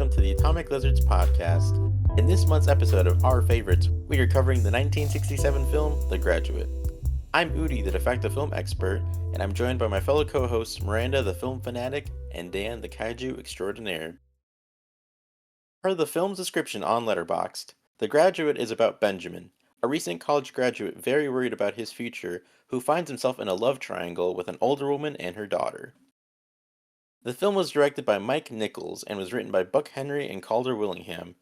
welcome to the Atomic Lizards podcast. In this month's episode of Our Favorites, we are covering the 1967 film The Graduate. I'm Huri, the de facto film expert, and I'm joined by my fellow co-hosts Myranda, the film fanatic, and Dan, the kaiju extraordinaire. Per the film's description on Letterboxd, The Graduate is about Benjamin, a recent college graduate very worried about his future, who finds himself in a love triangle with an older woman and her daughter. The film was directed by Mike Nichols and was written by Buck Henry and Calder Willingham.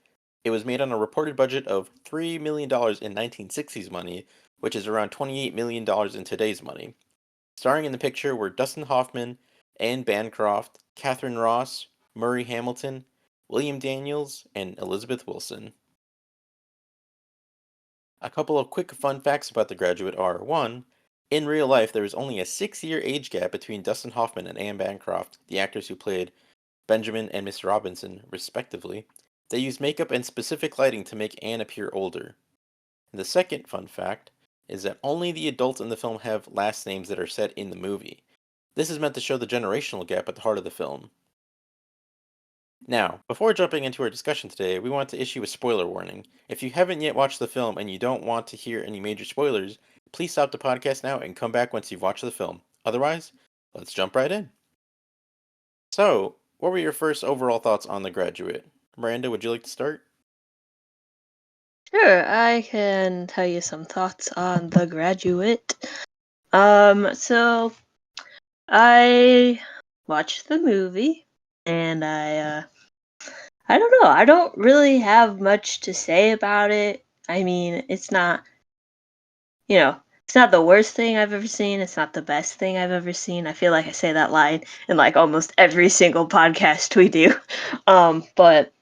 It was made on a reported budget of $3 million in 1960s money, which is around $28 million in today's money. Starring in the picture were Dustin Hoffman, Anne Bancroft, Catherine Ross, Murray Hamilton, William Daniels, and Elizabeth Wilson. A couple of quick fun facts about The Graduate are: 1. In real life, there was only a 6-year age gap between Dustin Hoffman and Anne Bancroft, the actors who played Benjamin and Miss Robinson, respectively. They used makeup and specific lighting to make Anne appear older. And the second fun fact is that only the adults in the film have last names that are said in the movie. This is meant to show the generational gap at the heart of the film. Now, before jumping into our discussion today, we want to issue a spoiler warning. If you haven't yet watched the film and you don't want to hear any major spoilers, please stop the podcast now and come back once you've watched the film. Otherwise, let's jump right in. So, what were your first overall thoughts on The Graduate? Myranda, would you like to start? Sure, I can tell you some thoughts on The Graduate. So I watched the movie and I don't know, I don't really have much to say about it. I mean, it's not, it's not the worst thing I've ever seen. It's not the best thing I've ever seen. I feel like I say that line in like almost every single podcast we do. But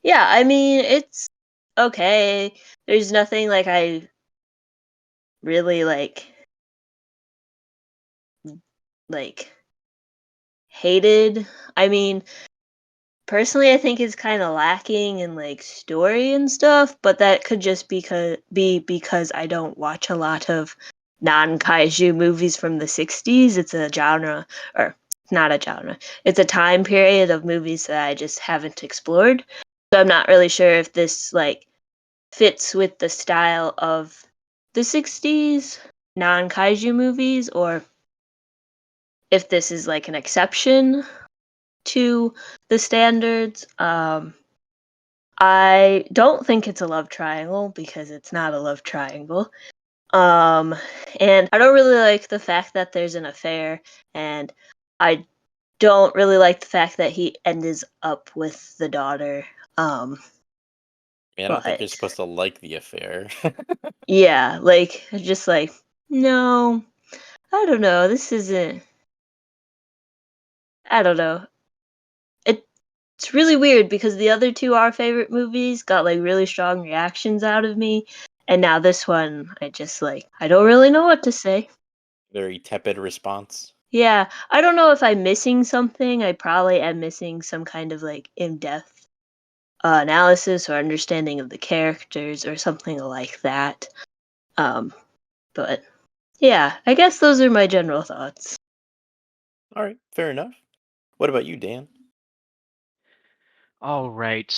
yeah, I mean, it's okay. There's nothing like I really like hated. I mean, personally I think it's kind of lacking in like story and stuff, but that could just be because I don't watch a lot of non-kaiju movies from the 60s. It's a genre, or not a genre. It's a time period of movies that I just haven't explored. So I'm not really sure if this like fits with the style of the 60s non-kaiju movies, or if this is like an exception to the standards. I don't think it's a love triangle because it's not a love triangle. Um, and I don't really like the fact that there's an affair, and I don't really like the fact that he ends up with the daughter. I don't think you're But supposed to like the affair. yeah, like just like no, I don't know. This isn't. I don't know. It's really weird because the other two Our Favorite movies got like really strong reactions out of me, and now this one I just like I don't really know what to say. Very tepid response. Yeah, I don't know if I'm missing something. I probably am missing some kind of like in-depth analysis or understanding of the characters or something like that. Um, but yeah, I guess those are my general thoughts. Alright, fair enough. What about you, Dan? All right.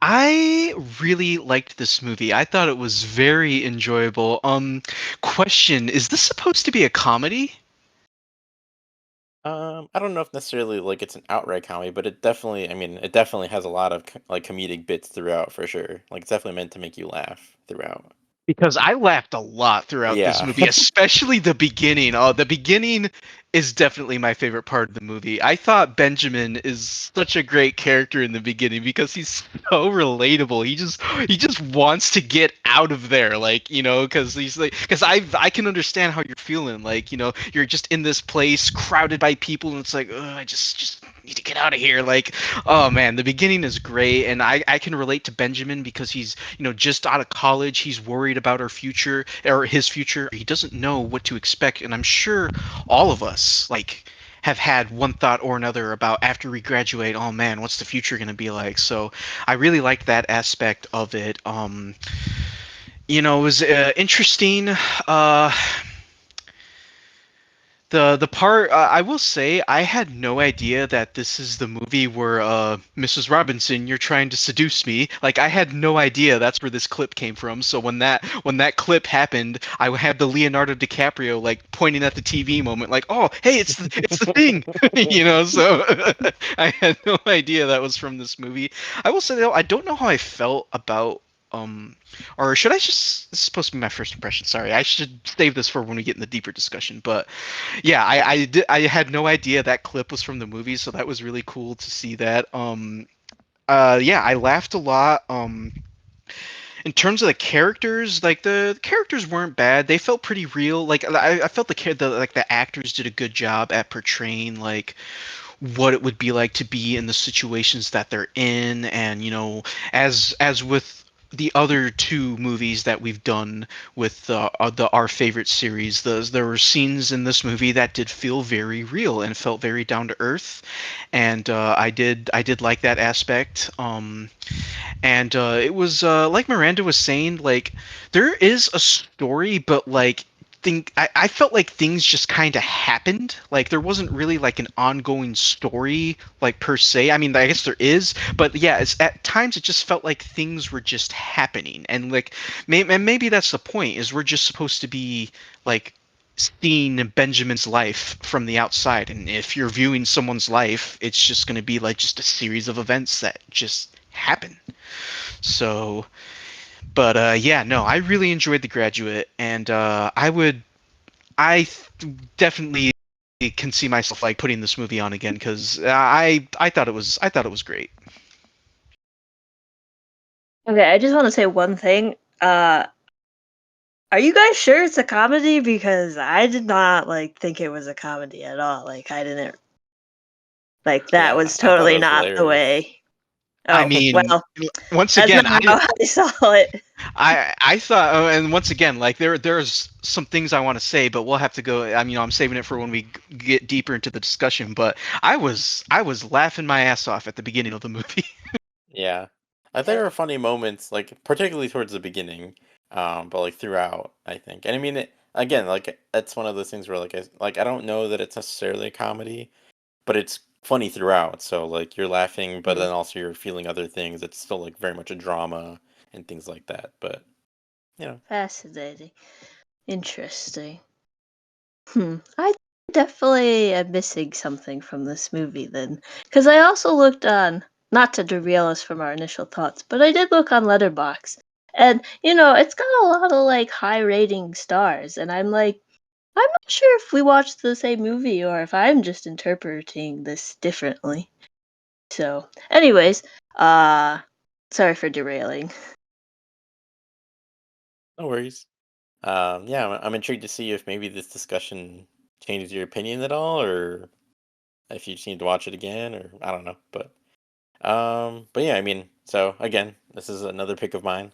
I really liked this movie. I thought it was very enjoyable. Question, is this supposed to be a comedy? I don't know if necessarily like it's an outright comedy, but it definitely, I mean, it definitely has a lot of like comedic bits throughout for sure. Like it's definitely meant to make you laugh throughout. Because I laughed a lot throughout this Yeah. movie, especially the beginning. Oh, the beginning is definitely my favorite part of the movie. I thought Benjamin is such a great character in the beginning because he's so relatable. He just wants to get out of there, like, because he's like, because I can understand how you're feeling, like, you're just in this place crowded by people, and it's like, oh, I just need to get out of here. Like, oh man, the beginning is great, and I can relate to Benjamin because he's just out of college. He's worried about our future or his future. He doesn't know what to expect, and I'm sure all of us like have had one thought or another about after we graduate. Oh man, what's the future going to be like? So I really liked that aspect of it. It was interesting. The part I will say I had no idea that this is the movie where Mrs. Robinson, you're trying to seduce me. Like I had no idea that's where this clip came from. So when that clip happened, I had the Leonardo DiCaprio like pointing at the TV moment, like, oh hey, it's the thing, you know. So I had no idea that was from this movie. I will say though, I don't know how I felt about or should I just? This is supposed to be my first impression. Sorry, I should save this for when we get in the deeper discussion. But yeah, I had no idea that clip was from the movie, so that was really cool to see that. Yeah, I laughed a lot. In terms of the characters, like the characters weren't bad. They felt pretty real. Like I felt the actors did a good job at portraying like what it would be like to be in the situations that they're in, and as with the other two movies that we've done with the our favorite series, there were scenes in this movie that did feel very real and felt very down to earth, and I did like that aspect. And it was like Myranda was saying, like there is a story, but like I felt like things just kind of happened. Like there wasn't really like an ongoing story, like per se. I mean, I guess there is, but yeah, at times it just felt like things were just happening, and like maybe that's the point. Is we're just supposed to be like seeing Benjamin's life from the outside, and if you're viewing someone's life, it's just going to be like just a series of events that just happen. So, but yeah, no, I really enjoyed The Graduate, and definitely can see myself like putting this movie on again because I thought it was great. Okay, I just want to say one thing. Are you guys sure it's a comedy? Because I did not like think it was a comedy at all. Like I didn't like that Yeah, was I thought it totally was not the hilarious. way. I Oh, mean, well, once that's again, not how I saw it. I thought, oh, and once again, like there's some things I want to say, but we'll have to go. I mean, I'm saving it for when we get deeper into the discussion. But I was laughing my ass off at the beginning of the movie. Yeah. There are funny moments, like particularly towards the beginning, but like throughout, I think. And I mean, again, like it's one of those things where I don't know that it's necessarily a comedy, but it's funny throughout. So like you're laughing, but Hmm, then also you're feeling other things. It's still like very much a drama and things like that. But you know, fascinating. Interesting. I definitely am missing something from this movie then. Because I also looked on, not to derail us from our initial thoughts, but I did look on Letterbox. And, it's got a lot of like high rating stars. And I'm like, I'm not sure if we watched the same movie or if I'm just interpreting this differently. So, anyways, uh, sorry for derailing. no worries. Yeah, I'm intrigued to see if maybe this discussion changes your opinion at all, or if you just need to watch it again, or I don't know. But yeah, I mean, so again, this is another pick of mine.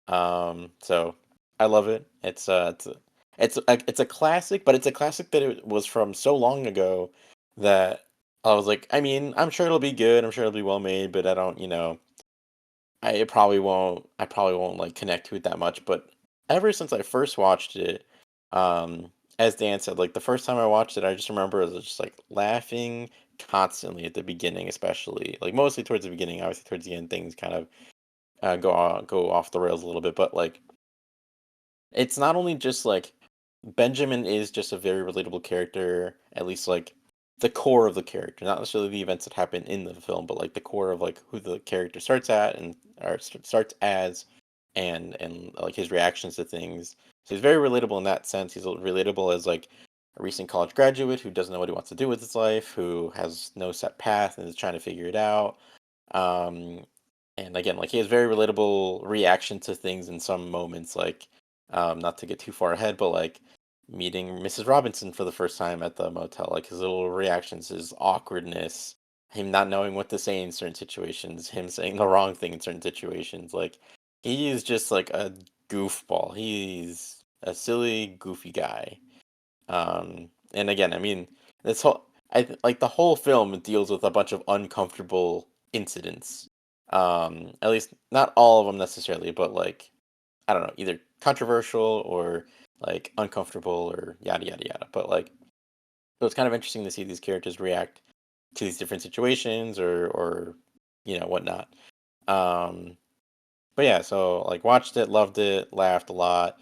So I love it. It's a classic, but it's a classic that it was from so long ago that I was like, I mean, I'm sure it'll be good. I'm sure it'll be well made, but I don't, I probably won't like connect to it that much. But ever since I first watched it, as Dan said, like the first time I watched it, I just remember I was just like laughing constantly at the beginning, especially like mostly towards the beginning. Obviously, towards the end, things kind of go off the rails a little bit. But like, it's not only just like Benjamin is just a very relatable character, at least like the core of the character, not necessarily the events that happen in the film, but like the core of like who the character starts at and or starts as, and like his reactions to things. So he's very relatable in that sense. He's relatable as like a recent college graduate who doesn't know what he wants to do with his life, who has no set path and is trying to figure it out. Um, and again, like he has very relatable reaction to things in some moments, like not to get too far ahead, but like meeting Mrs. Robinson for the first time at the motel, like his little reactions, his awkwardness, him not knowing what to say in certain situations, him saying the wrong thing in certain situations. Like he is just like a goofball. He's a silly, goofy guy. And again, I mean, this whole like the whole film deals with a bunch of uncomfortable incidents. At least not all of them necessarily, but like I don't know, either controversial or like uncomfortable or yada yada yada. But like So it's kind of interesting to see these characters react to these different situations or whatnot. Um, but yeah, so like watched it, loved it, laughed a lot,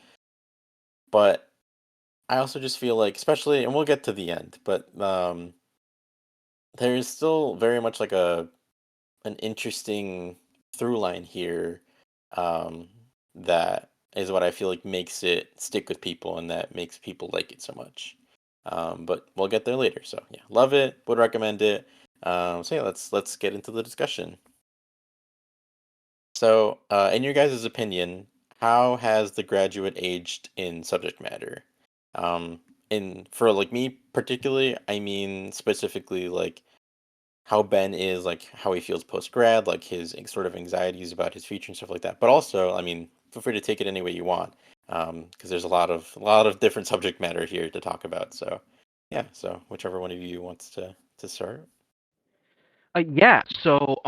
but I also just feel like, especially, and we'll get to the end, but there is still very much like an interesting through line here, um, that is what I feel like makes it stick with people and that makes people like it so much. But we'll get there later. So yeah, love it, would recommend it. So yeah, let's get into the discussion. So, in your guys' opinion, how has The Graduate aged in subject matter? Um, in for like me particularly, I mean specifically like how Ben is, like how he feels post grad, like his sort of anxieties about his future and stuff like that. But also, I mean, feel free to take it any way you want, because there's a lot of different subject matter here to talk about. So, yeah. So whichever one of you wants to start. Yeah. So,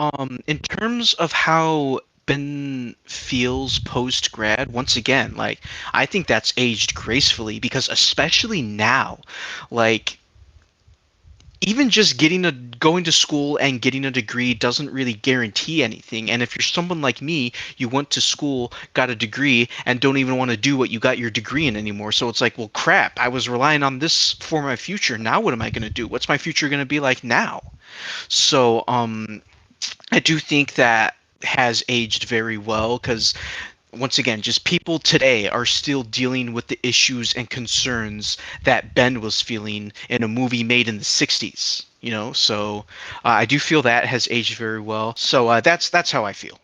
in terms of how Ben feels post grad, once again, like I think that's aged gracefully because especially now, like even just going to school and getting a degree doesn't really guarantee anything. And if you're someone like me, you went to school, got a degree, and don't even want to do what you got your degree in anymore. So it's like, well, crap, I was relying on this for my future. Now what am I going to do? What's my future going to be like now? So, I do think that has aged very well because once again, just people today are still dealing with the issues and concerns that Ben was feeling in a movie made in the 60s, you know? So I do feel that has aged very well. So that's how I feel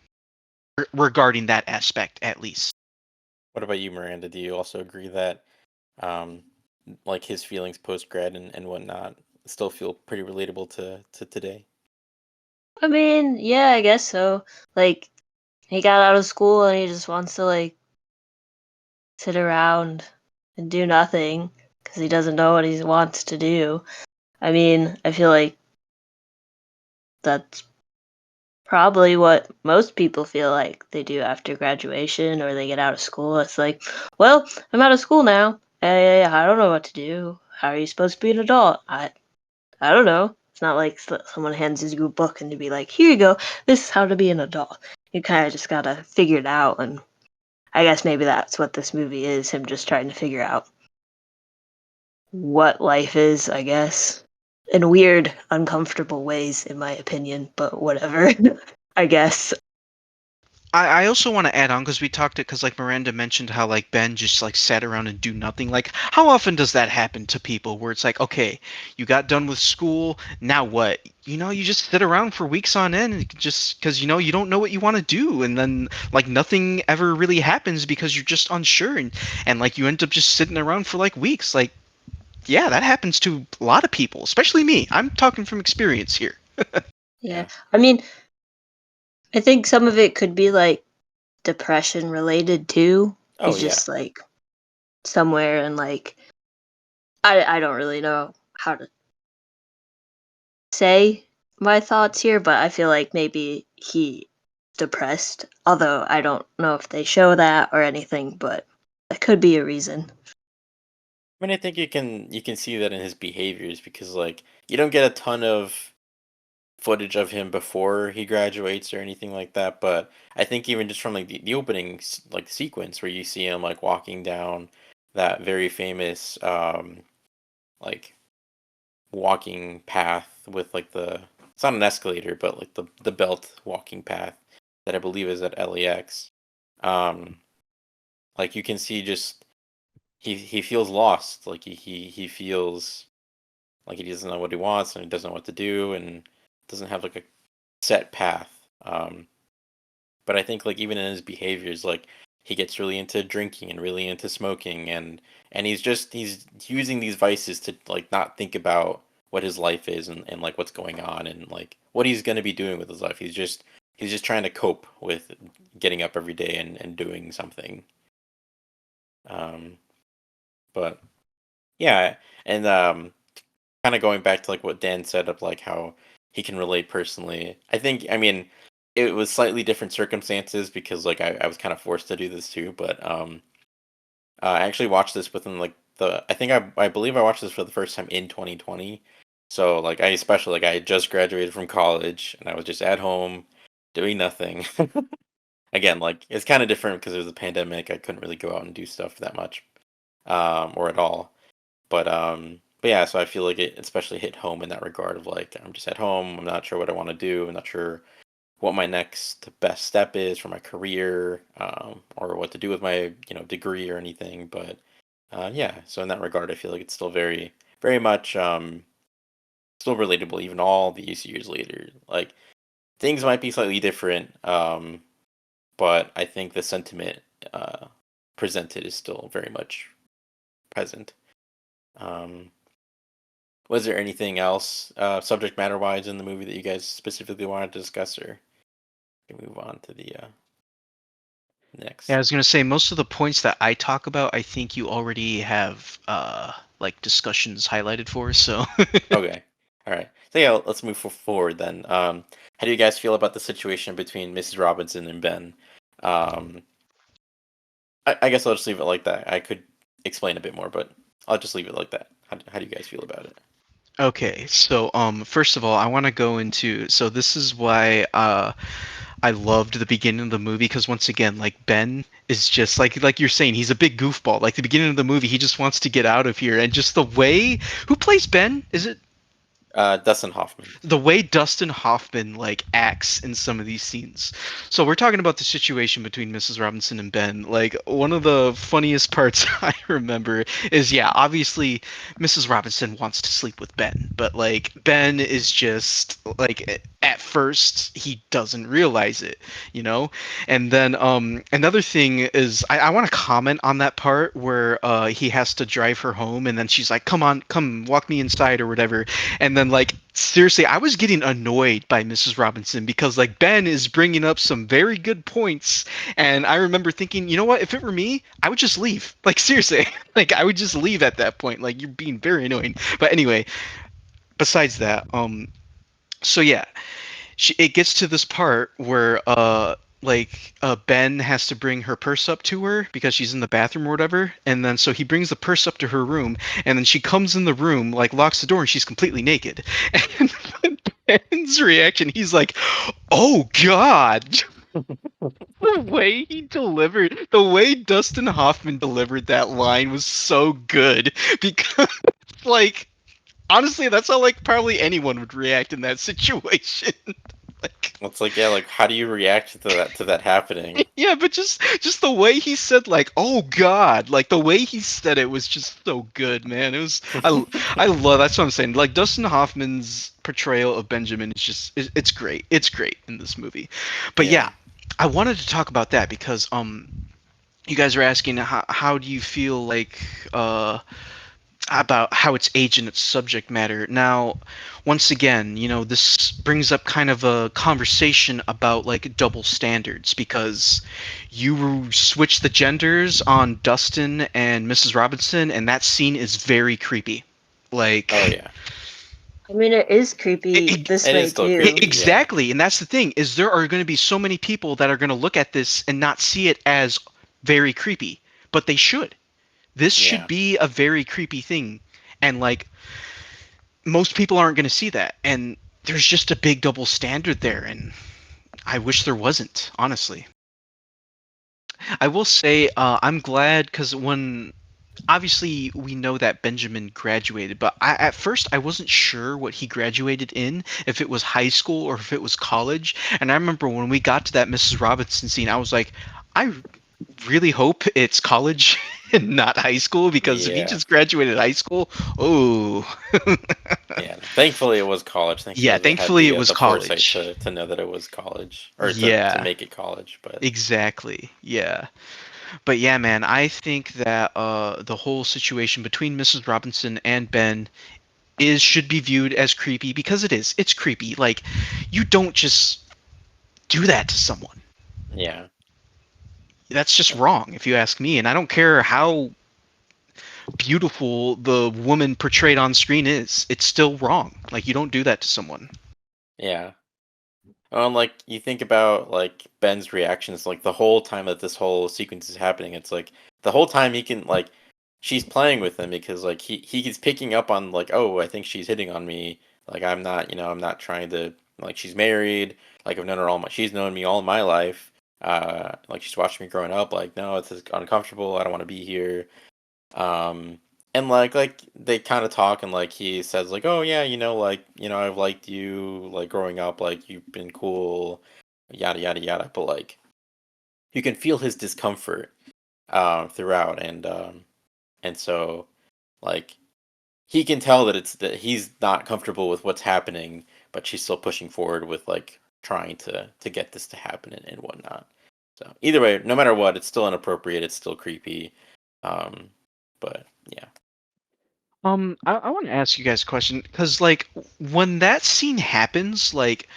regarding that aspect, at least. What about you, Miranda? Do you also agree that, um, like his feelings post grad and whatnot still feel pretty relatable to today? I mean, yeah, I guess so. Like, he got out of school and he just wants to, like, sit around and do nothing because he doesn't know what he wants to do. I mean, I feel like that's probably what most people feel like they do after graduation or they get out of school. It's like, well, I'm out of school now. I don't know what to do. How are you supposed to be an adult? I don't know. It's not like someone hands you a book and to be like, here you go. This is how to be an adult. You kind of just gotta figure it out. And I guess maybe that's what this movie is, him just trying to figure out what life is, I guess. In weird, uncomfortable ways, in my opinion, but whatever. I guess. I also want to add on because we talked it because like Miranda mentioned how like Ben just like sat around and do nothing. Like how often does that happen to people where it's like, okay, you got done with school, now what? You know, you just sit around for weeks on end and just because you don't know what you want to do, and then like nothing ever really happens because you're just unsure, and like you end up just sitting around for like weeks. Like yeah, that happens to a lot of people, especially me. I'm talking from experience here. Yeah. Yeah. I mean, I think some of it could be like depression related too. Oh He's yeah. just like somewhere and like I don't really know how to say my thoughts here, but I feel like maybe he depressed. Although I don't know if they show that or anything, but that could be a reason. I mean, I think you can see that in his behaviors because like you don't get a ton of footage of him before he graduates or anything like that, but I think even just from like the opening like sequence where you see him like walking down that very famous like walking path with like it's not an escalator but like the belt walking path that I believe is at LAX. Um like you can see just he feels lost, like he feels like he doesn't know what he wants and he doesn't know what to do and doesn't have like a set path. But I think like even in his behaviors, like he gets really into drinking and really into smoking and he's using these vices to like not think about what his life is and like what's going on and like what he's gonna be doing with his life. He's just trying to cope with getting up every day and doing something. Um, but yeah, and kind of going back to like what Dan said of like how he can relate personally. I mean it was slightly different circumstances because like I was kind of forced to do this too, but I actually watched this within like I think I believe I watched this for the first time in 2020. So like I especially like I had just graduated from college and I was just at home doing nothing. Again, like it's kind of different because there's a pandemic. I couldn't really go out and do stuff that much, or at all. But yeah, so I feel like it especially hit home in that regard of like I'm just at home. I'm not sure what I want to do. I'm not sure what my next best step is for my career, or what to do with my degree or anything. But yeah, so in that regard, I feel like it's still very much still relatable even all these years later. Like things might be slightly different, but I think the sentiment uh, presented is still very much present. Um, was there anything else subject matter wise in the movie that you guys specifically wanted to discuss, or can we move on to the Yeah, I next? was gonna say most of the points that I talk about, I think you already have like discussions highlighted for. So Okay. All right. So yeah, let's move forward then. How do you guys feel about the situation between Mrs. Robinson and Ben? Um, I guess I'll just leave it like that. I could explain a bit more, but I'll just leave it like that. How do you guys feel about it? okay, so first of all, I want to go into so this is why I loved the beginning of the movie because once again, like Ben is just like you're saying, he's a big goofball. Like the beginning of the movie, he just wants to get out of here, and just the way who plays Ben? Is it Dustin Hoffman. the way Dustin Hoffman like acts in some of these scenes. So we're talking about the situation between Mrs. Robinson and Ben. Like one of the funniest parts I remember is yeah, obviously Mrs. Robinson wants to sleep with Ben, but like Ben is just like at first he doesn't realize it, you know? And then another thing is I want to comment on that part where he has to drive her home and then she's like, come on, come walk me inside or whatever. And then like seriously, I was getting annoyed by Mrs. Robinson because like Ben is bringing up some very good points, and I remember thinking, you know what? If it were me, I would just leave. Like seriously, like I would just leave at that point. Like you're being very annoying. But anyway, besides that, so yeah, it gets to this part where Ben has to bring her purse up to her because she's in the bathroom or whatever, and then so he brings the purse up to her room, and then she comes in the room, like locks the door, and she's completely naked. And Ben's reaction, he's like, "Oh God." The way Dustin Hoffman delivered that line was so good because, like, honestly, that's how like probably anyone would react in that situation. Like, It's like yeah, like how do you react to that happening? yeah, but just the way he said like, "Oh God," like the way he said it was just so good, man. It was I love that's what I'm saying. Like Dustin Hoffman's portrayal of Benjamin is just it's great. It's great in this movie. But yeah, Yeah, I wanted to talk about that because you guys are asking how do you feel like about how it's aged in its subject matter. Now, once again, this brings up kind of a conversation about like double standards because you switch the genders on Dustin and Mrs. Robinson, and that scene is very creepy. oh Like, yeah, I mean, it is creepy it, this it is way still too. creepy. Yeah, exactly, and that's the thing is there are going to be so many people that are going to look at this and not see it as very creepy, but they should. This should yeah, be a very creepy thing, and like most people aren't going to see that, and there's just a big double standard there, and I wish there wasn't, honestly. I will say I'm glad because when obviously we know that Benjamin graduated, but at first I wasn't sure what he graduated in, if it was high school or if it was college. And I remember when we got to that Mrs. Robinson scene, I was like, I really hope it's college and not high school because if he yeah, just graduated high school, oh, yeah. Thankfully, it was college. yeah, Thankfully, they had thankfully it was the foresight college. to know that it was college or to Yeah, make it college. But exactly. Yeah. But yeah, man, I think that the whole situation between Mrs. Robinson and Ben is should be viewed as creepy because it is. It's creepy. Like you don't just do that to someone. yeah, That's just wrong if you ask me, and I don't care how beautiful the woman portrayed on screen is. It's still wrong. Like you don't do that to someone. yeah. Like you think about like Ben's reactions, like the whole time that this whole sequence is happening, it's like the whole time he can like she's playing with him because like he's picking up on like, oh, I think she's hitting on me. Like I'm not, I'm not trying to, like, she's married. Like I've known her she's known me all my life. Like she's watched me growing up. Like no, it's uncomfortable. I don't want to be here. Um, and like they kind of talk, and like he says like, oh yeah, like I've liked you like growing up. Like you've been cool, yada yada yada. But like you can feel his discomfort throughout, and so like he can tell that he's not comfortable with what's happening, but she's still pushing forward with like trying to get this to happen and whatnot. So either way, no matter what, it's still inappropriate. It's still creepy. Um, but yeah, I want to ask you guys a question because, like, when that scene happens, like,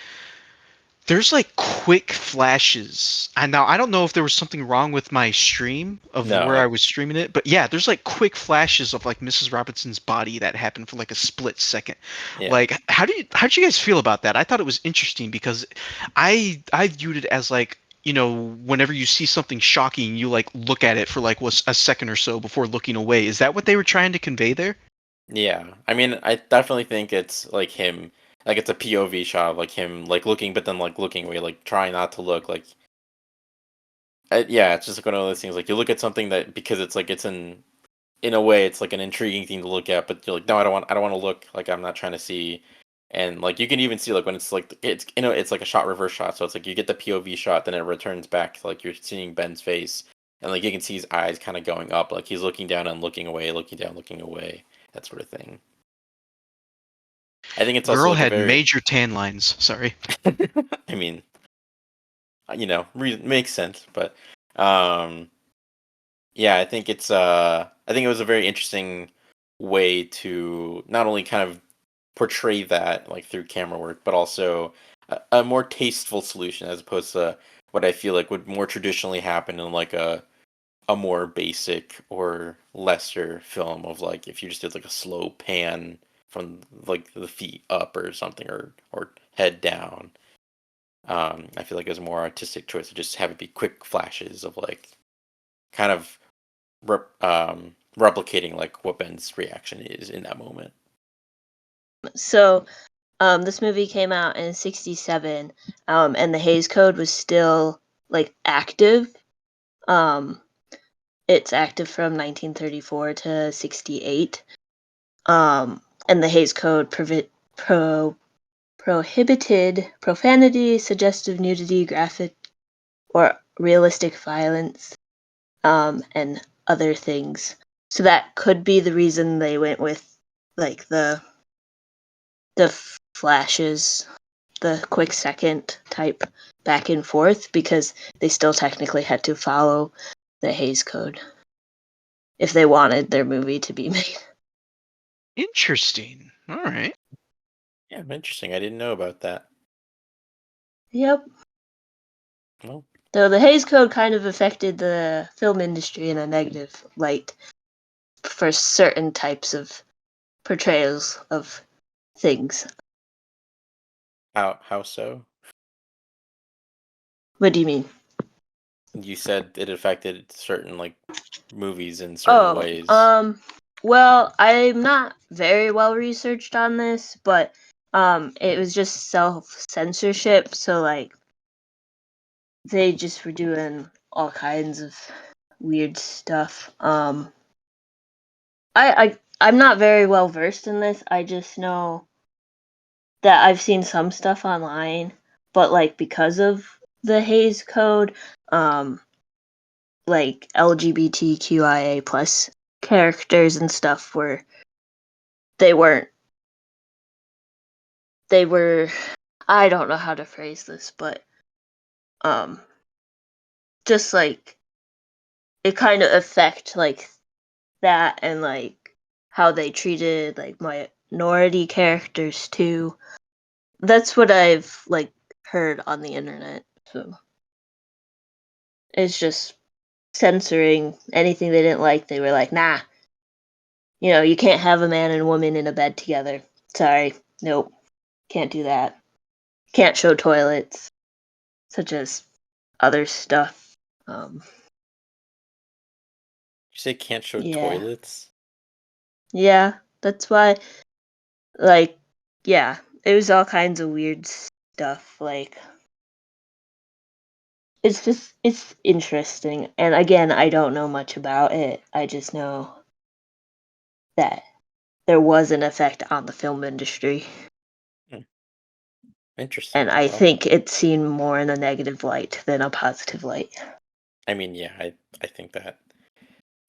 there's like quick flashes. And now I don't know if there was something wrong with my stream of where no, I was streaming it, but yeah, there's like quick flashes of like Mrs. Robinson's body that happened for like a split second. yeah, Like, how did you guys feel about that? I thought it was interesting because I viewed it as like, whenever you see something shocking, you like look at it for like a second or so before looking away. Is that what they were trying to convey there? yeah. I mean, I definitely think it's like him, like it's a POV shot of like him like looking, but then like looking away, like trying not to look. Like, yeah, it's just like one of those things. Like you look at something that because it's like it's in a way it's like an intriguing thing to look at, but you're like, no, I don't want to look. Like I'm not trying to see. And like you can even see like when it's like it's like a shot reverse shot, so it's like you get the POV shot, then it returns back to like you're seeing Ben's face, and like you can see his eyes kind of going up, like he's looking down and looking away, looking down, looking away, that sort of thing. I think it's also Girl like a had very, major tan lines. Sorry. I mean, makes sense, but um, yeah, I think it was a very interesting way to not only kind of portray that like through camera work, but also a more tasteful solution as opposed to what I feel like would more traditionally happen in like a more basic or lesser film of like if you just did like a slow pan from like the feet up or something or head down. I feel like it was a more artistic choice to just have it be quick flashes of like kind of replicating like what Ben's reaction is in that moment. So, this movie came out in '67, and the Hays Code was still like active. Um, it's active from 1934 to '68. And the Hays Code prohibited profanity, suggestive nudity, graphic or realistic violence, and other things. So that could be the reason they went with like the flashes, the quick second type back and forth because they still technically had to follow the Hays Code if they wanted their movie to be made. Interesting. All right. Yeah, interesting. I didn't know about that. Yep. Well, Though the Hays Code kind of affected the film industry in a negative light for certain types of portrayals of things. how so? What do you mean? You said it affected certain like movies in certain Oh, ways. well, I'm not very well researched on this, but it was just self-censorship, so like they just were doing all kinds of weird stuff. I'm not very well versed in this. I just know that I've seen some stuff online, but like because of the Hays Code, um, like LGBTQIA plus characters and stuff they weren't they were I don't know how to phrase this, but um just like it kind of affect like that and like how they treated like minority characters too. That's what I've like heard on the internet. So it's just censoring anything they didn't like. They were like, nah, you can't have a man and a woman in a bed together. Sorry. Nope. Can't do that. Can't show toilets, such as other stuff. Um, She can't show Yeah. toilets. Yeah, that's why, like, yeah, it was all kinds of weird stuff. Like, it's interesting. And again, I don't know much about it. I just know that there was an effect on the film industry. Hmm. Interesting. And I Well, think it's seen more in a negative light than a positive light. I mean, yeah, I think that,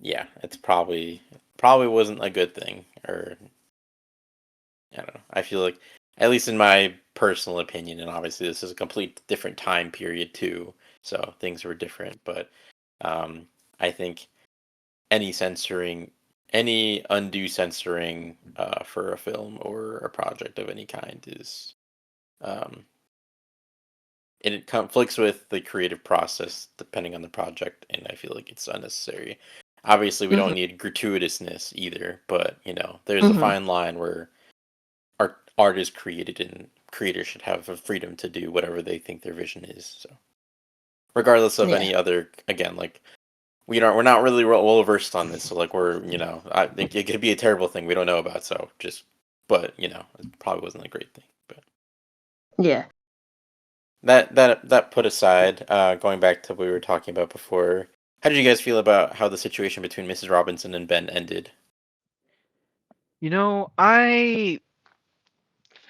yeah, it's probably wasn't a good thing, or I don't know. I feel like, at least in my personal opinion, and obviously this is a complete different time period too, so things were different. But I think any censoring, any undue censoring for a film or a project of any kind is, um, it conflicts with the creative process depending on the project, and I feel like it's unnecessary. Obviously, we don't Hmm. need gratuitousness either, but there's a Hmm. fine line where art is created, and creators should have a freedom to do whatever they think their vision is. So, regardless of Yeah. any other, again, like we're not really well versed on this, so like I think it could be a terrible thing we don't know about. So just, but it probably wasn't a great thing. But Yeah. that put aside, going back to what we were talking about before, how did you guys feel about how the situation between Mrs. Robinson and Ben ended? I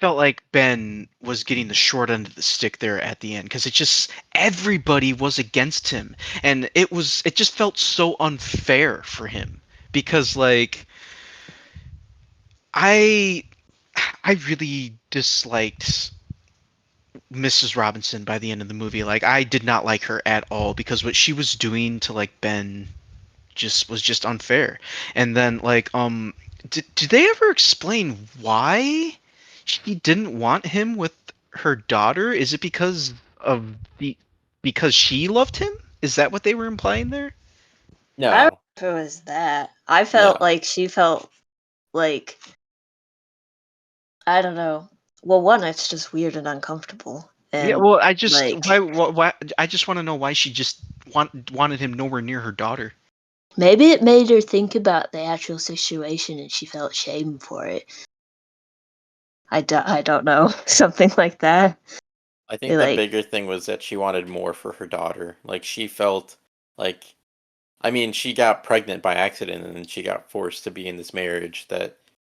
felt like Ben was getting the short end of the stick there at the end because it just everybody was against him, and it just felt so unfair for him because like I I really disliked Mrs. Robinson by the end of the movie. Like I did not like her at all because what she was doing to like Ben just was just unfair. And then like did they ever explain why she didn't want him with her daughter? Is it because she loved him? Is that what they were implying there? I don't No, know if it was that. I felt no. like she felt like, I don't know. Well, one, it's just weird and uncomfortable. Yeah, And well, I just like why I just want to know why she just wanted him nowhere near her daughter. maybe it made her think about the actual situation and she felt shame for it. I don't know. Something like that. I think the Like, bigger thing was that she wanted more for her daughter. Like she felt like, I mean, she got pregnant by accident, and then she got forced to be in this marriage,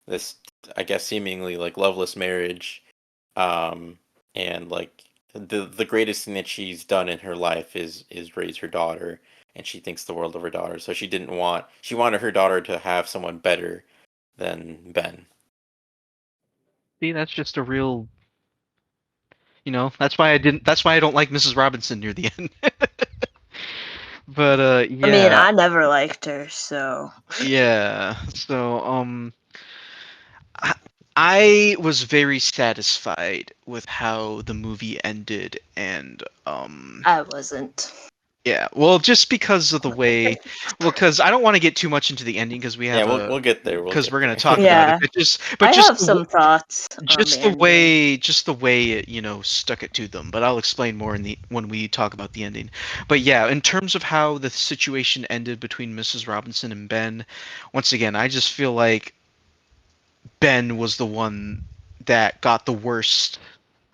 this, I guess, seemingly like loveless marriage. Um, and like the greatest thing that she's done in her life is raise her daughter, and she thinks the world of her daughter. So she wanted her daughter to have someone better than Ben. See, that's just a real, that's why I don't like Mrs. Robinson near the end. But I mean, yeah. I never liked her, so Yeah. So I, I was very satisfied with how the movie ended, and I wasn't. yeah, well, just because of the way, well, because I don't want to get too much into the ending because Yeah, we'll get there. We'll because get we're gonna there. talk about it, Yeah, but I have some thoughts on the ending. just the way it, stuck it to them. But I'll explain more when we talk about the ending. But yeah, in terms of how the situation ended between Mrs. Robinson and Ben, once again, I just feel like Ben was the one that got the worst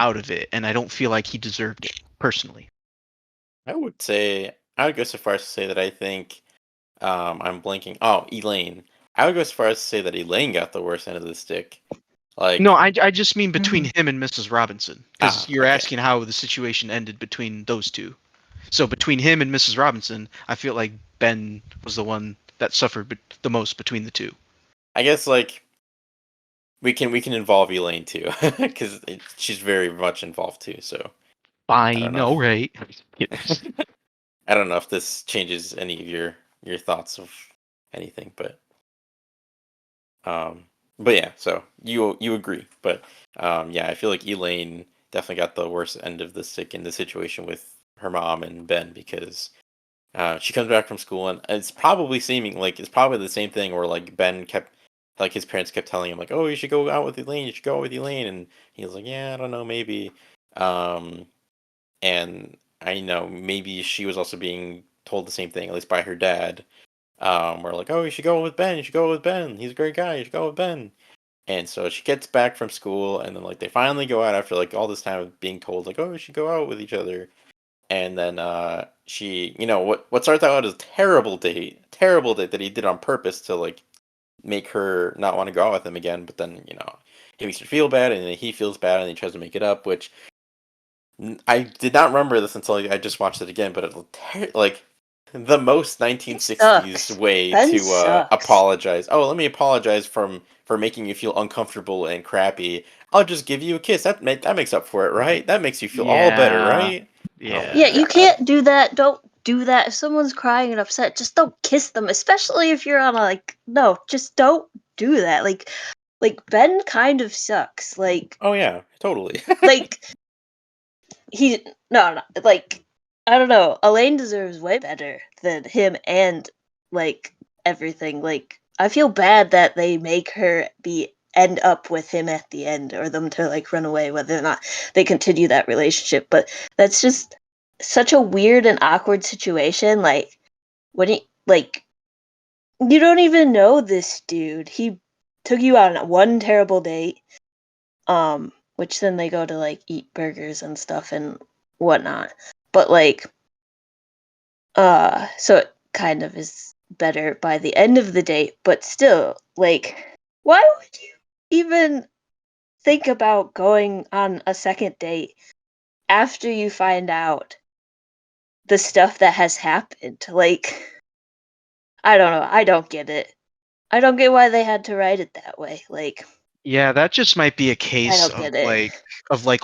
out of it, and I don't feel like he deserved it personally. I would go so far as to say that I think, I'm blanking. Oh, Elaine. I would go so far as to say that Elaine got the worst end of the stick. No, Like, I just mean between Mhm. him and Mrs. Robinson, because you're okay. asking how the situation ended between those two. So between him and Mrs. Robinson, I feel like Ben was the one that suffered the most between the two. I guess like we can involve Elaine too, because she's very much involved too. So I don't Fine, know. all right. I don't know if this changes any of your thoughts of anything, um, but yeah. So you agree, but yeah, I feel like Elaine definitely got the worst end of the stick in the situation with her mom and Ben, because she comes back from school, and it's probably the same thing where like Ben kept, like his parents kept telling him like, oh, you should go out with Elaine, you should go out with Elaine, and he was like, yeah, I don't know, maybe. Um, and I know maybe she was also being told the same thing, at least by her dad. We're like, oh, you should go with Ben. You should go with Ben. He's a great guy. You should go with Ben. And so she gets back from school, and then like they finally go out after like all this time of being told like, oh, we should go out with each other. And then she, what starts out as a terrible date that he did on purpose to like make her not want to go out with him again. But then he makes her feel bad, and then he feels bad, and he tries to make it up. Which I did not remember this until I just watched it again. But like the most He 1960s sucks. way Ben to sucks. apologize. Oh, let me apologize for making you feel uncomfortable and crappy. I'll just give you a kiss. That makes up for it, right? That makes you feel all better, Yeah. right? Oh Yeah, my Yeah. you god. can't do that. Don't do that. If someone's crying and upset, just don't kiss them. Especially if you're on a no, just don't do that. Like Ben kind of sucks. Oh yeah, totally. Like he no, like I don't know. Elaine deserves way better than him and like everything. Like I feel bad that they make her be end up with him at the end or them to like run away whether or not they continue that relationship. But that's just such a weird and awkward situation. Like when he like you don't even know this dude. He took you on one terrible date which then they go to like eat burgers and stuff and whatnot. But like so it kind of is better by the end of the date, but still, like, why would you even think about going on a second date after you find out the stuff that has happened? Like, I don't know, I don't get it. I don't get why they had to write it that way. Like, Yeah, that just might be a I case don't of get it.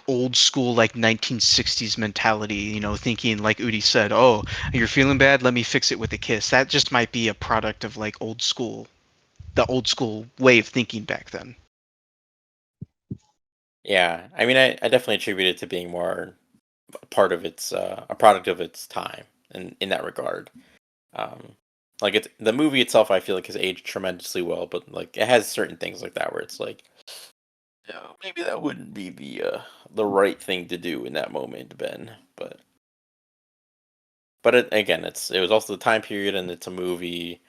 old school 1960s mentality, thinking like Udi said, "Oh, you're feeling bad, let me fix it with a kiss." That just might be a product of like the old school way of thinking back then. Yeah, I mean, I definitely attribute it to being more a product of its time in that regard. Um, like it's the movie itself, I feel like has aged tremendously well, but like it has certain things like that where it's like, maybe that wouldn't be the right thing to do in that moment, Ben. But again, it was also the time period, and it's a movie,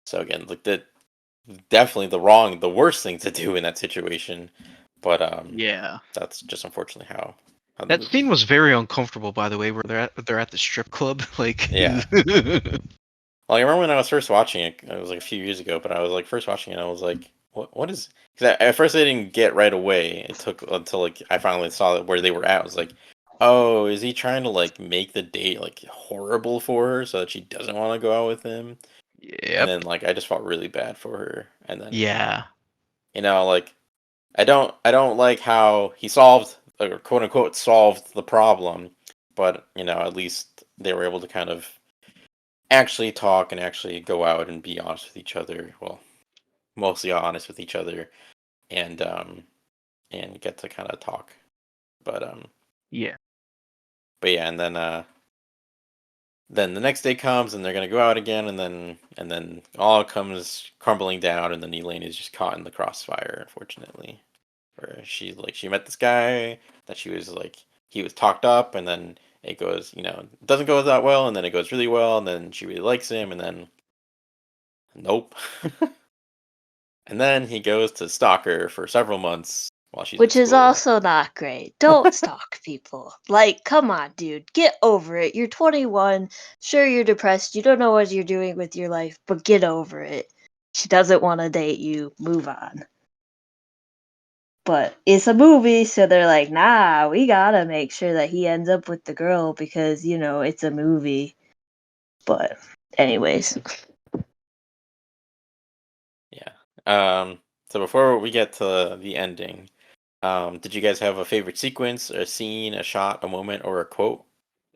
so again, like the definitely the worst thing to do in that situation. But Yeah. that's just unfortunately how the That scene movie. was very uncomfortable, by the way, where they're at the strip club. Like, Yeah. Well, I remember when I was first watching it. It was like a few years ago, but I was like first watching it. I was like, what is? Because at first I didn't get right away. It took until like I finally saw where they were at. I was like, oh, is he trying to like make the date like horrible for her so that she doesn't want to go out with him? And yep. then like I just felt really bad for her. And then Yeah. like I don't like how he solved, or quote unquote solved the problem, but at least they were able to kind of actually talk and actually go out and be honest with each other. Well, mostly honest with each other, and get to kind of talk. But Yeah. yeah, and then the next day comes and they're gonna go out again, and then all comes crumbling down, and then Elaine is just caught in the crossfire, unfortunately. Where she met this guy that she was like he was talked up, and then it goes, it doesn't go that well, and then it goes really well, and then she really likes him, and then nope. And then he goes to stalk her for several months while she's at Which is school. also not great. Don't stalk people. Like, come on, dude. Get over it. You're 21. Sure, you're depressed. You don't know what you're doing with your life, but get over it. She doesn't want to date you. Move on. But it's a movie, so they're like, nah, we gotta make sure that he ends up with the girl because, it's a movie. But, anyways. Yeah. So before we get to the ending, did you guys have a favorite sequence, a scene, a shot, a moment, or a quote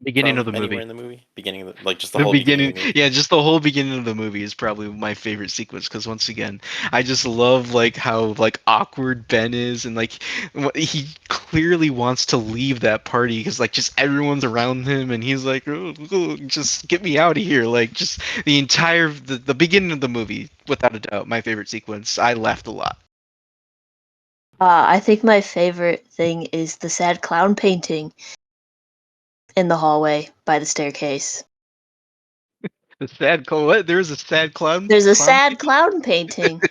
Beginning of from the anywhere movie. in the movie? Beginning of like just the The whole beginning of beginning, the movie. yeah, just the whole beginning of the movie is probably my favorite sequence because once again, I just love like how like awkward Ben is and like he clearly wants to leave that party because like just everyone's around him and he's like, oh, just get me out of here. Like just the beginning of the movie, without a doubt, my favorite sequence. I laughed a lot. I think my favorite thing is the sad clown painting in the hallway by the staircase. The sad clown. What? There was a sad clown. There's a Clown sad painting? clown painting,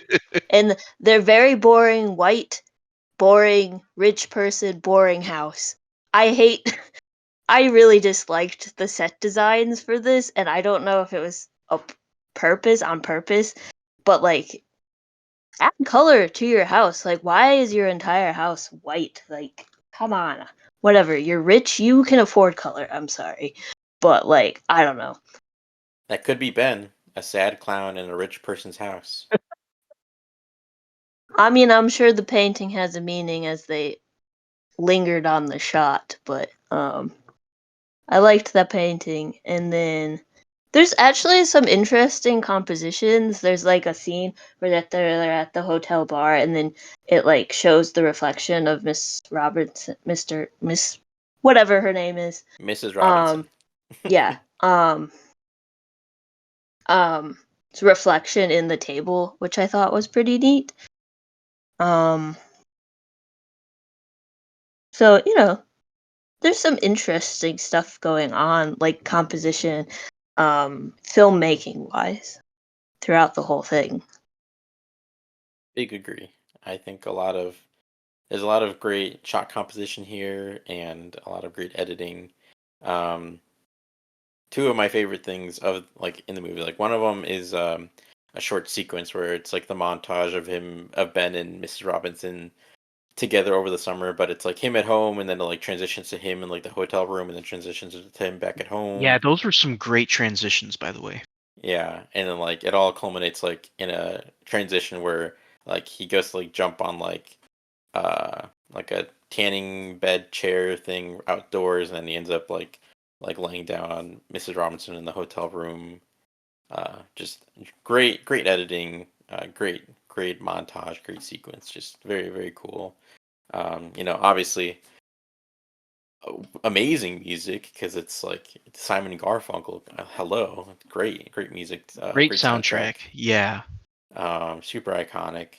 and they're very boring, white, boring, rich person, boring house. I hate. I really disliked the set designs for this, and I don't know if it was on purpose, but like add color to your house. Like, why is your entire house white? Like, come on. Whatever. You're rich. You can afford color. I'm sorry, but like, I don't know. That could be Ben, a sad clown in a rich person's house. I mean, I'm sure the painting has a meaning as they lingered on the shot, but I liked that painting. And then there's actually some interesting compositions. There's like a scene where they're at the hotel bar, and then it like shows the reflection of Miss Robertson, Miss whatever her name is. Mrs. Robinson. Yeah. It's reflection in the table, which I thought was pretty neat. So there's some interesting stuff going on, like composition, filmmaking wise, throughout the whole thing. Big agree. I think there's a lot of great shot composition here and a lot of great editing. Two of my favorite things of like in the movie, like one of them is a short sequence where it's like the montage of Ben and Mrs. Robinson together over the summer, but it's like him at home and then it like transitions to him in like the hotel room and then transitions to him back at Yeah, home. those were some great transitions, by the way. Yeah, and then like it all culminates like in a transition where like he goes to like jump on like a tanning bed chair thing outdoors and then he ends up like laying down on Mrs. Robinson in the hotel room. Just great editing, great montage, great sequence, just very very cool. Obviously amazing music because it's like Simon and Garfunkel. Hello, great music, Great great soundtrack. soundtrack. Yeah. Super iconic.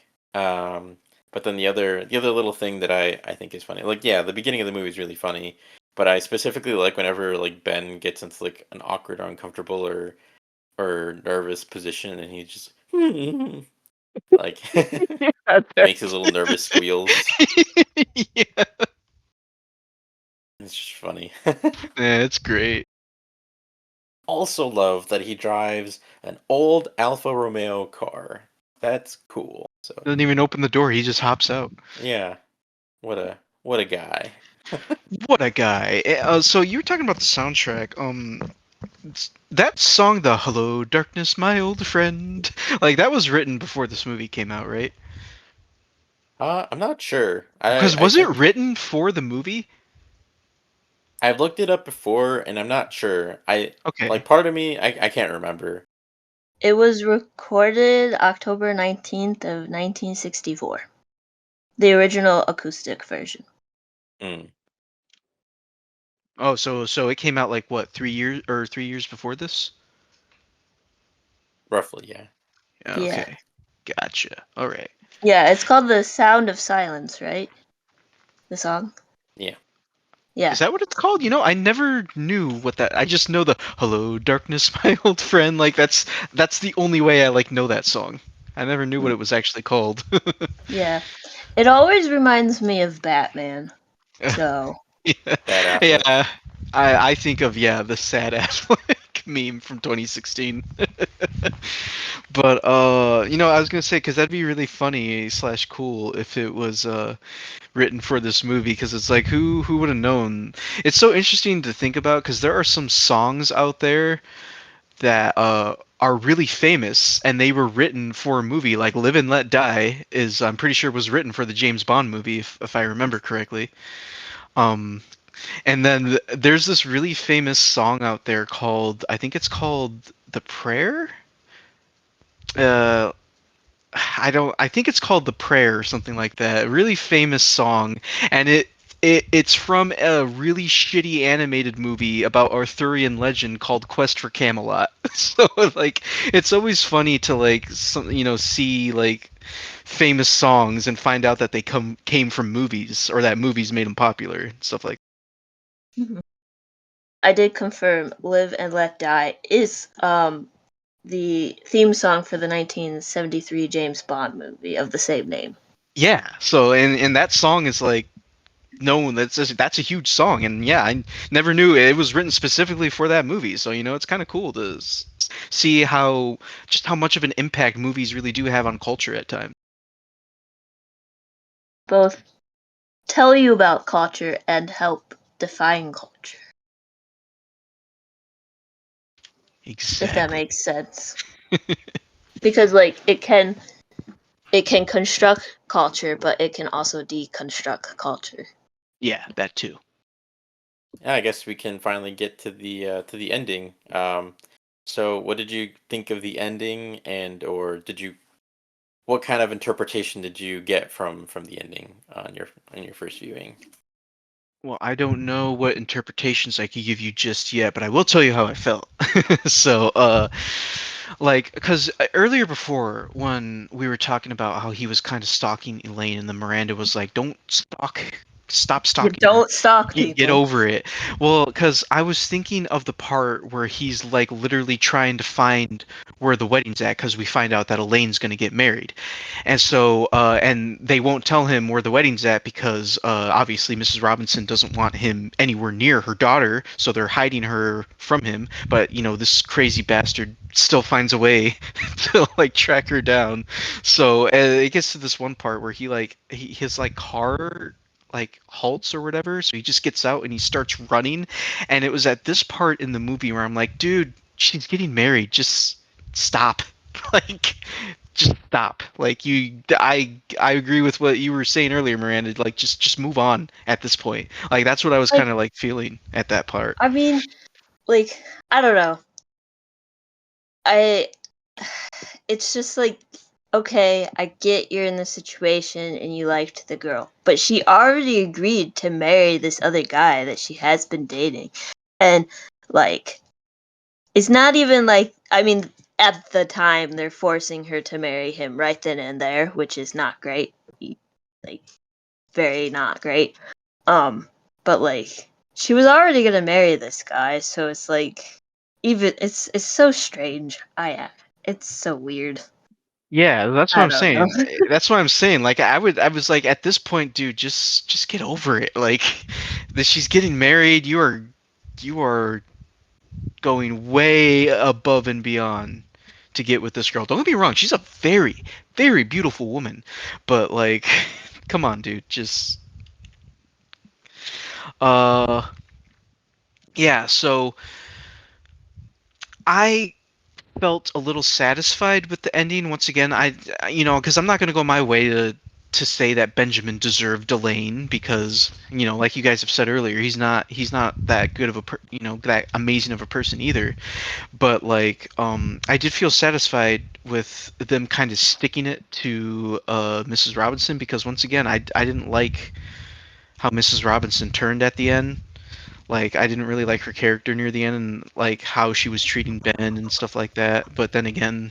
But then the other little thing that I think is funny, like yeah, the beginning of the movie is really funny, but I specifically like whenever like Ben gets into like an awkward or uncomfortable or nervous position and he just like makes his little nervous squeals. Yeah, It's just funny. it's great. Also love that he drives an old Alfa Romeo car. That's cool. So Doesn't even open the door. He just hops out. yeah, what a guy. What a guy. So you were talking about the soundtrack. That song, the "Hello Darkness, My Old Friend," like that was written before this movie came out, right? I'm not sure. Because I was it think written for the movie? I've looked it up before and I'm not sure. I Okay. like part of me I can't remember. It was recorded October 19th of 1964. The original acoustic version. Mm, Oh, so it came out like what, 3 years before this? roughly, yeah. Yeah, Yeah. okay. Gotcha. All right. Yeah, it's called The Sound of Silence, right? The song? Yeah. Is Yeah. that what it's called? I never knew what that. I just know the "Hello Darkness, My Old Friend." Like that's the only way I like know that song. I never knew what it was actually called. Yeah. It always reminds me of Batman. So, Yeah, Bad Affleck. yeah. I think of the sad Affleck meme from 2016. But I was gonna say because that'd be really funny slash cool if it was written for this movie because it's like who would have known? It's so interesting to think about because there are some songs out there that are really famous and they were written for a movie like "Live and Let Die" is I'm pretty sure was written for the James Bond movie if I remember correctly. Um, and then there's this really famous song out there called I think it's called "The Prayer." Uh, I think it's called The Prayer or something like that. A really famous song, and it's from a really shitty animated movie about Arthurian legend called Quest for Camelot. So like it's always funny to like see like famous songs and find out that they came from movies or that movies made them popular and stuff like. I did confirm Live and Let Die is the theme song for the 1973 James Bond movie of the same name. Yeah. So and that song is like no, that's a huge song, and yeah, I never knew it was written specifically for that movie. So it's kind of cool to see how much of an impact movies really do have on culture at times. Both tell you about culture and help define culture, if that Exactly. makes sense. Because like it can construct culture, but it can also deconstruct culture. Yeah, that too. Yeah, I guess we can finally get to the ending. So what did you think of the ending, and or did you what kind of interpretation did you get from the ending on your first viewing? Well, I don't know what interpretations I could give you just yet, but I will tell you how I felt. So, like, because earlier before, when we were talking about how he was kind of stalking Elaine, and then Miranda was like, "Don't stop You stalking her. don't stalk Get people. over it." Well, because I was thinking of the part where he's like literally trying to find where the wedding's at, because we find out that Elaine's going to get married. And so, and they won't tell him where the wedding's at because obviously Mrs. Robinson doesn't want him anywhere near her daughter, so they're hiding her from him. But this crazy bastard still finds a way to like track her down. So it gets to this one part where his like car like halts or whatever, so he just gets out and he starts running. And it was at this part in the movie where I'm like, dude, she's getting married, just stop. Like, just stop. Like I agree with what you were saying earlier, Miranda. Like just move on at this point. Like that's what I was kind Like, of like feeling at that part. I mean, like, I don't know. I it's just like, okay, I get you're in the situation and you liked the girl, but she already agreed to marry this other guy that she has been dating. And like, it's not even like, I mean, at the time they're forcing her to marry him right then and there, which is not great. Like, very not great. But like, she was already gonna marry this guy, so it's like, even it's so strange. It's so weird. Yeah, that's what I I'm don't know. saying. That's what I'm saying. Like I was like at this point, dude, just get over it. Like that she's getting married. You are going way above and beyond to get with this girl. Don't get me wrong, she's a very, very beautiful woman. But like come on, dude, just uh yeah, so I felt a little satisfied with the ending. Once again, because I'm not going to go my way to say that Benjamin deserved Elaine because like you guys have said earlier, he's not that good of that amazing of a person either. But like, I did feel satisfied with them kind of sticking it to Mrs. Robinson because once again, I didn't like how Mrs. Robinson turned at the end. Like I didn't really like her character near the end and like how she was treating Ben and stuff like that. But then again,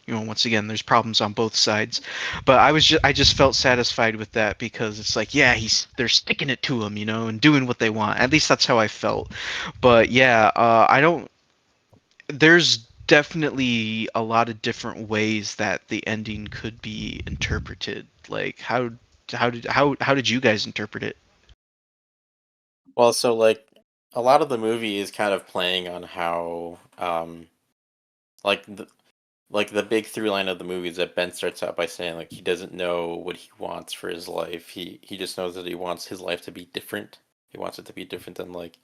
once again, there's problems on both sides. But I just felt satisfied with that because it's like, yeah, they're sticking it to him, and doing what they want. At least that's how I felt. But yeah, I don't. There's definitely a lot of different ways that the ending could be interpreted. Like how did you guys interpret it? Well, so like a lot of the movie is kind of playing on how like the big through line of the movie is that Ben starts out by saying like he doesn't know what he wants for his life. He just knows that he wants his life to be different. He wants it to be different than like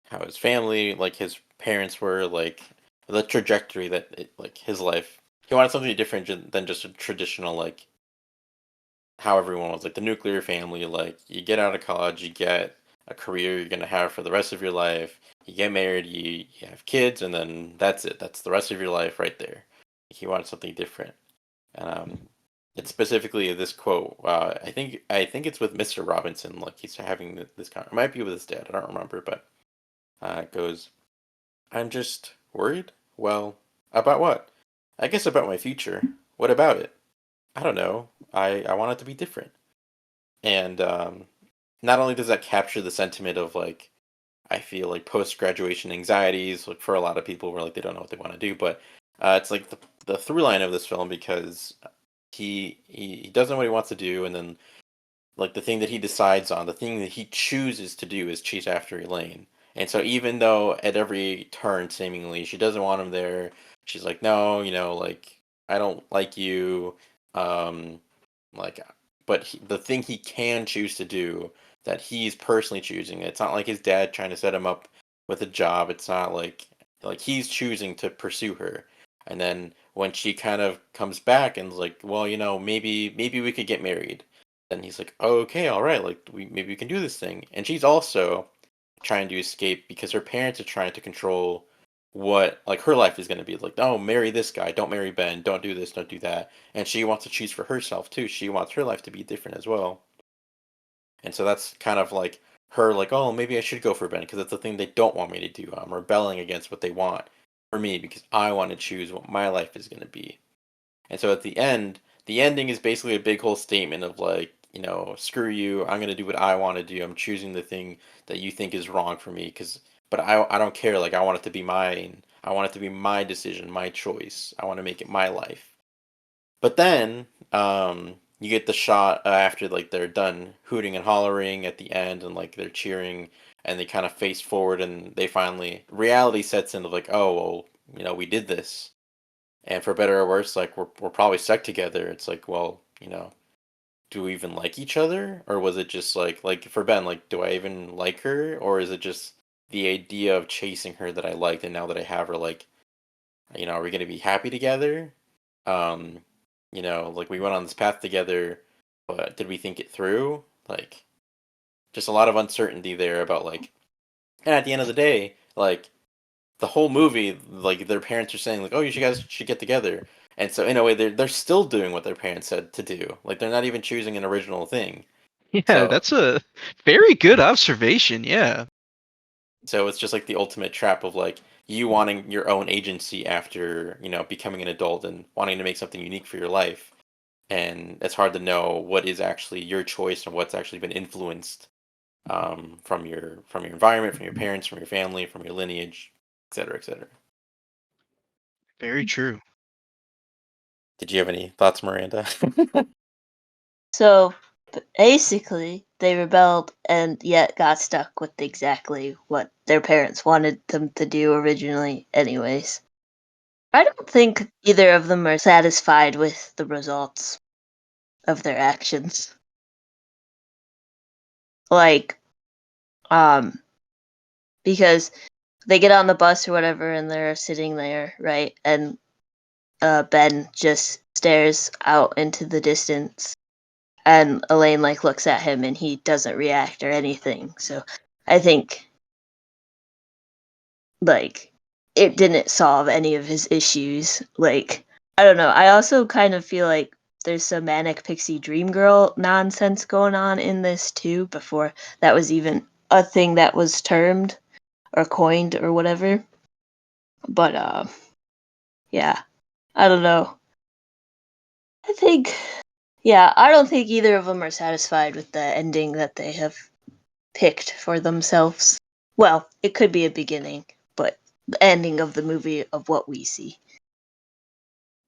how his family, like his parents were, like the trajectory that like his life. He wanted something different than just a traditional like how everyone was like the nuclear family. Like you get out of college, you get a career you're gonna have for the rest of your life. You get married, you have kids, and then that's it. That's the rest of your life right there. He wanted something different. And it's specifically this quote. I think it's with Mr. Robinson. Like he's having this con. It might be with his dad. I don't remember, but it goes. I'm just worried. Well, about what? I guess about my future. What about it? I don't know. I want it to be different. And not only does that capture the sentiment of like I feel like post graduation anxieties, like for a lot of people where like they don't know what they want to do, but It's like the through line of this film because he does know what he wants to do, and then like the thing that he decides on, the thing that he chooses to do is chase after Elaine. And so even though at every turn seemingly she doesn't want him there, she's like, no, like I don't like you, um, like, but the thing he can choose to do that he's personally choosing, it's not like his dad trying to set him up with a job. It's not like he's choosing to pursue her. And then when she kind of comes back and is like, well, maybe we could get married, then he's like, oh, okay, all right, like maybe we can do this thing. And she's also trying to escape because her parents are trying to control what like her life is going to be. Like, oh, marry this guy, don't marry Ben, don't do this, don't do that. And she wants to choose for herself too. She wants her life to be different as well. And so that's kind of like her like, oh, maybe I should go for Ben because that's the thing they don't want me to do. I'm rebelling against what they want for me because I want to choose what my life is going to be. And so at the ending is basically a big whole statement of like, screw you, I'm going to do what I want to do. I'm choosing the thing that you think is wrong for me but I don't care, like I want it to be mine. I want it to be my decision, my choice. I want to make it my life. But then you get the shot after like they're done hooting and hollering at the end and like they're cheering and they kind of face forward and they finally reality sets in of like, oh, well, we did this. And for better or worse, like we're probably stuck together. It's like, well, do we even like each other, or was it just like for Ben, like do I even like her, or is it just the idea of chasing her that I liked, and now that I have her, like, are we gonna be happy together? Um, like we went on this path together, but did we think it through? Like, just a lot of uncertainty there about like, and at the end of the day, like the whole movie, like their parents are saying like, "Oh, you guys should get together," and so in a way, they're still doing what their parents said to do. Like they're not even choosing an original thing. Yeah, So that's a very good observation. Yeah. so it's just like the ultimate trap of like you wanting your own agency after becoming an adult and wanting to make something unique for your life, and it's hard to know what is actually your choice and what's actually been influenced from your environment, from your parents, from your family, from your lineage, et cetera, et cetera. Very true. Did you have any thoughts, Miranda? So basically, they rebelled and yet got stuck with exactly what their parents wanted them to do originally, anyways. I don't think either of them are satisfied with the results of their actions. Like, um, because they get on the bus or whatever and they're sitting there, right? And Ben just stares out into the distance and Elaine like looks at him and he doesn't react or anything. So I think like it didn't solve any of his issues. Like I don't know. I also kind of feel like there's some manic pixie dream girl nonsense going on in this too before that was even a thing that was termed or coined or whatever. But yeah, I don't know. I think yeah, I don't think either of them are satisfied with the ending that they have picked for themselves. Well, it could be a beginning, but the ending of the movie of what we see.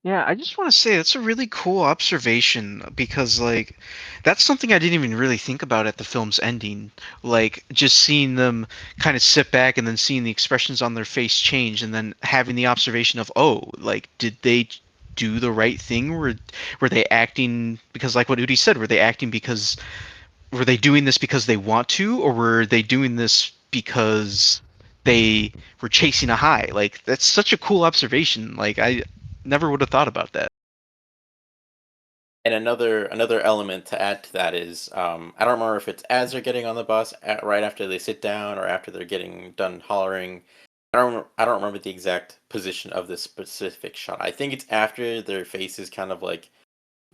Yeah, I just want to say that's a really cool observation because, like, that's something I didn't even really think about at the film's ending. Like, just seeing them kind of sit back and then seeing the expressions on their face change, and then having the observation of, oh, like, did they do the right thing? Were they acting because, like what Udi said, were they acting because were they doing this because they want to, or were they doing this because they were chasing a high? Like that's such a cool observation. Like I never would have thought about that. And another element to add to that is I don't remember if it's as they're getting on the bus right after they sit down or after they're getting done hollering. I don't remember the exact position of this specific shot. I think it's after their faces kind of like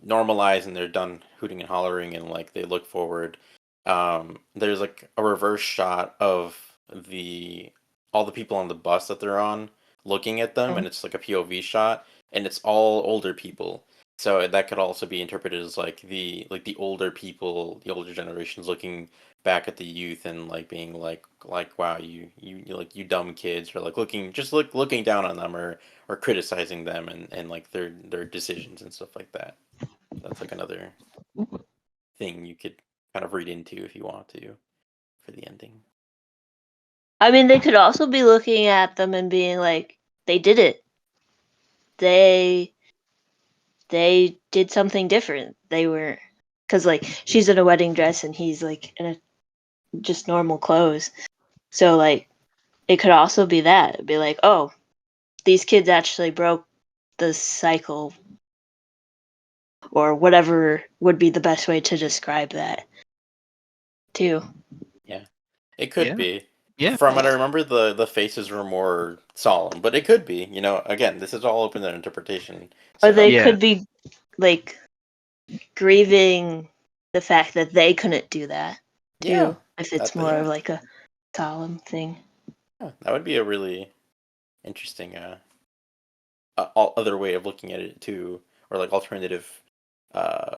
normalize and they're done hooting and hollering and like they look forward. There's like a reverse shot of the all the people on the bus that they're on looking at them, and it's like a POV shot, and it's all older people. So that could also be interpreted as like the older people, the older generations looking back at the youth and like being like wow, you like you dumb kids, or like looking down on them, or criticizing them and like their decisions and stuff like that. That's like another thing you could kind of read into if you want to for the ending. I mean, they could also be looking at them and being like, they did it. They did something different. They were, because like she's in a wedding dress and he's like in a just normal clothes. So like it could also be that. It'd be like, oh, these kids actually broke the cycle, or whatever would be the best way to describe that too. Yeah, it could Yeah. be. Yeah. From what I remember, the faces were more solemn, but it could be. Again, this is all open to interpretation. Or they So Yeah. could be like grieving the fact that they couldn't do that yeah, too, if it's more yeah, of like a solemn thing. yeah, that would be a really interesting other way of looking at it too, or like alternative uh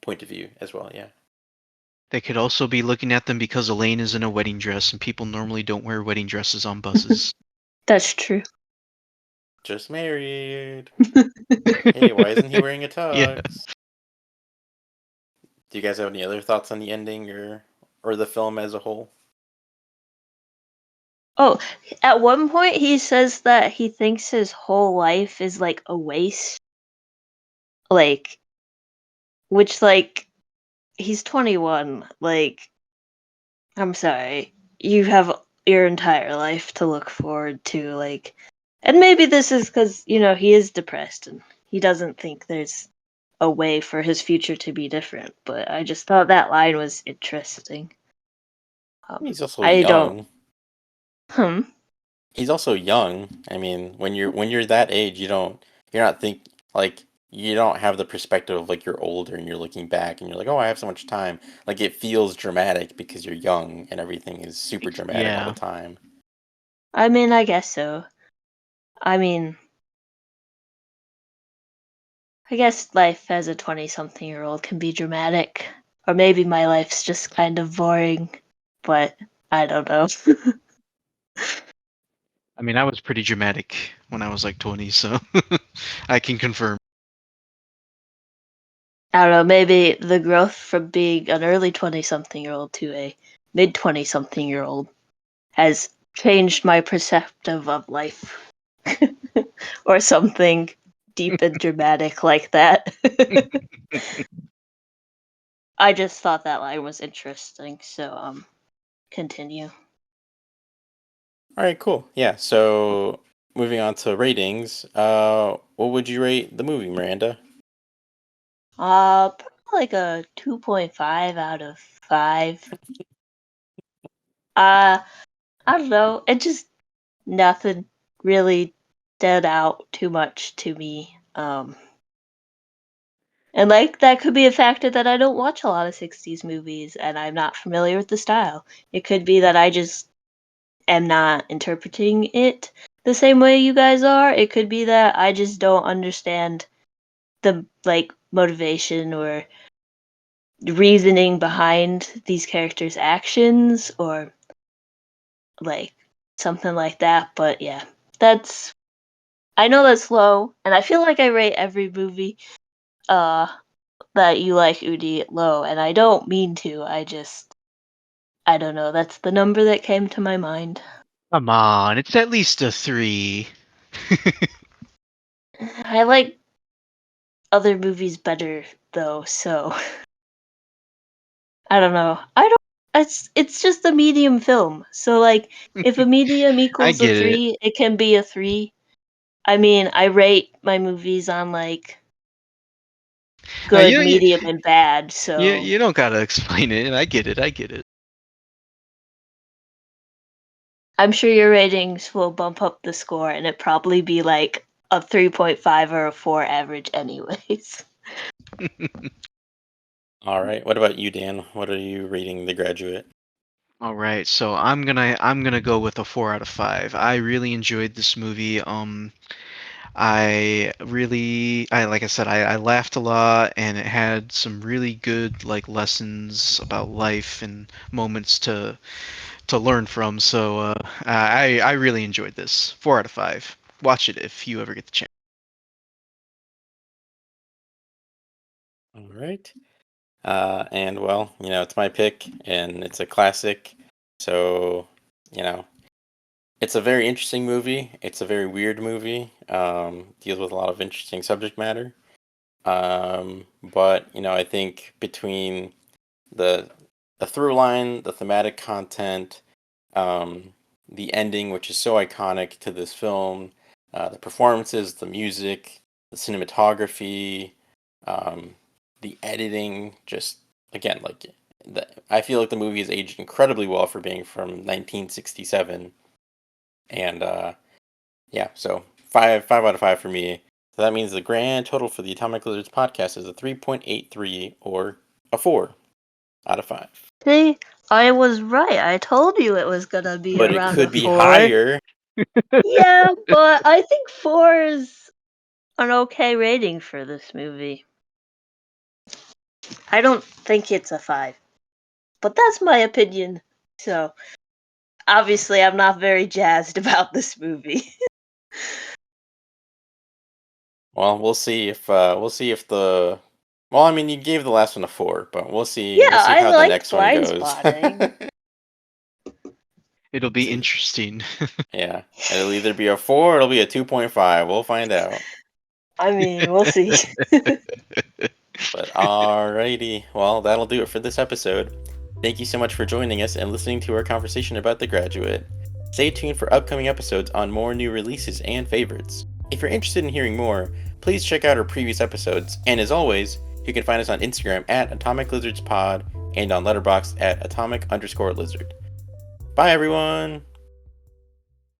point of view as well. Yeah. They could also be looking at them because Elaine is in a wedding dress and people normally don't wear wedding dresses on buses. That's true. Just married. Hey, why isn't he wearing a Yeah. tux? Do you guys have any other thoughts on the ending or the film as a whole? Oh, at one point he says that he thinks his whole life is like a waste. Like, which, like, he's 21. Like, I'm sorry. You have your entire life to look forward to. Like, and maybe this is because, he is depressed and he doesn't think there's a way for his future to be different. But I just thought that line was interesting. He's also I don't. young. Hmm. He's also young. I mean, when you're that age, you're not think like you don't have the perspective of like you're older and you're looking back and you're like, oh, I have so much time. Like it feels dramatic because you're young and everything is super dramatic all the Yeah. time. I mean, I guess so. I mean, I guess life as a 20-something-year-old can be dramatic. Or maybe my life's just kind of boring, but I don't know. I mean, I was pretty dramatic when I was like 20, so I can confirm. I don't know, maybe the growth from being an early 20-something-year-old to a mid 20-something-year-old has changed my perspective of life. Or something deep and dramatic like that. I just thought that line was interesting, so continue. All right, cool. Yeah. So moving on to ratings. What would you rate the movie, Miranda? Probably like a 2.5 out of 5. I don't know. It just nothing really stood out too much to me. And like that could be a factor that I don't watch a lot of 60s movies and I'm not familiar with the style. It could be that I just am not interpreting it the same way you guys are. It could be that I just don't understand the like motivation or reasoning behind these characters' actions, or like something like that. But yeah, that's I know that's low, and I feel like I rate every movie uh that you like, Udi, low, and I don't mean to. I don't know. That's the number that came to my mind. Come on, it's at least a 3. I like other movies better though, so I don't know. I don't. It's just a medium film. So like, if a medium I equals a get it. 3, it can be a 3. I mean, I rate my movies on like Uh, good, you, you, medium, and bad. you, So you don't gotta explain it. I get it. I get it. I'm sure your ratings will bump up the score, and it probably be like a 3.5 or a 4 average, anyways. All right. What about you, Dan? What are you rating The Graduate? All right, so I'm gonna go with a 4 out of 5. I really enjoyed this movie. Like I said, I laughed a lot, and it had some really good like lessons about life and moments to learn from. So I really enjoyed this. 4 out of 5. Watch it if you ever get the chance. All right. And well, it's my pick, and it's a classic. So, you know, it's a very interesting movie. It's a very weird movie. Deals with a lot of interesting subject matter. But I think between the the through line, the thematic content, um, the ending, which is so iconic to this film, the performances, the music, the cinematography, um, the editing, just again, like I feel like the movie is aged incredibly well for being from 1967, and yeah, so five out of five for me. So that means the grand total for the Atomic Lizards podcast is a 3.83 or a 4 out of 5. See, I was right. I told you it was gonna be But it around a could be 4. higher. Yeah, but I think 4 is an okay rating for this movie. I don't think it's a 5, but that's my opinion. So, obviously, I'm not very jazzed about this movie. Well, we'll see if the well, I mean, you gave the last one a 4, but we'll see. Yeah, We'll see I how the liked next one Blind goes. Spotting. It'll be See, interesting. yeah, it'll either be a 4 or it'll be a 2.5. We'll find out. I mean, we'll see. But alrighty, well, that'll do it for this episode. Thank you so much for joining us and listening to our conversation about The Graduate. Stay tuned for upcoming episodes on more new releases and favorites. If you're interested in hearing more, please check out our previous episodes, and as always, you can find us on Instagram at Atomic Lizards Pod and on Letterboxd at Atomic_Lizard. Bye, everyone!